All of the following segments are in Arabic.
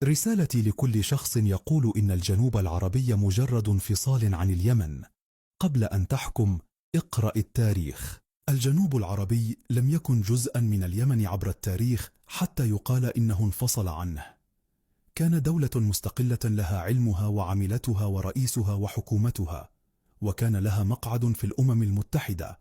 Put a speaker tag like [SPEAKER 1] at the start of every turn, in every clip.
[SPEAKER 1] رسالتي لكل شخص يقول إن الجنوب العربي مجرد انفصال عن اليمن. قبل أن تحكم، اقرأ التاريخ. الجنوب العربي لم يكن جزءا من اليمن عبر التاريخ حتى يقال إنه انفصل عنه. كان دولة مستقلة لها علمها وعملتها ورئيسها وحكومتها، وكان لها مقعد في الأمم المتحدة،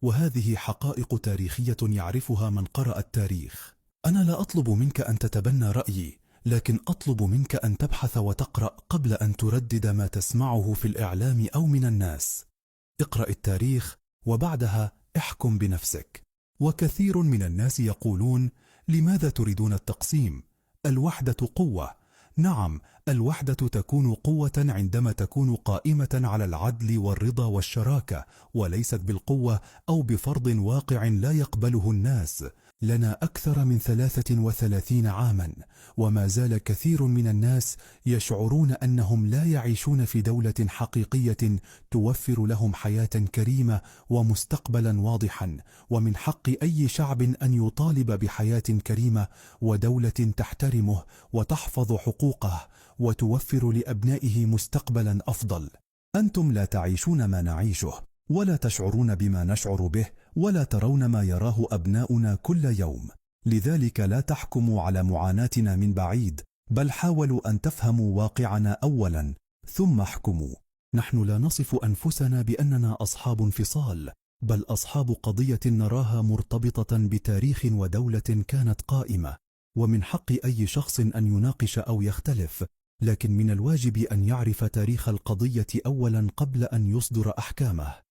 [SPEAKER 1] وهذه حقائق تاريخية يعرفها من قرأ التاريخ. أنا لا أطلب منك أن تتبنى رأيي، لكن أطلب منك أن تبحث وتقرأ قبل أن تردد ما تسمعه في الإعلام أو من الناس. اقرأ التاريخ وبعدها احكم بنفسك. وكثير من الناس يقولون: لماذا تريدون التقسيم؟ الوحدة قوة. نعم، الوحدة تكون قوة عندما تكون قائمة على العدل والرضا والشراكة، وليست بالقوة أو بفرض واقع لا يقبله الناس. لنا أكثر من 33 عاما، وما زال كثير من الناس يشعرون أنهم لا يعيشون في دولة حقيقية توفر لهم حياة كريمة ومستقبلا واضحا. ومن حق أي شعب أن يطالب بحياة كريمة ودولة تحترمه وتحفظ حقوقه وتوفر لأبنائه مستقبلا أفضل. أنتم لا تعيشون ما نعيشه، ولا تشعرون بما نشعر به، ولا ترون ما يراه أبناؤنا كل يوم. لذلك لا تحكموا على معاناتنا من بعيد، بل حاولوا أن تفهموا واقعنا أولا ثم احكموا. نحن لا نصف أنفسنا بأننا أصحاب انفصال، بل أصحاب قضية نراها مرتبطة بتاريخ ودولة كانت قائمة. ومن حق أي شخص أن يناقش أو يختلف، لكن من الواجب أن يعرف تاريخ القضية أولا قبل أن يصدر أحكامه.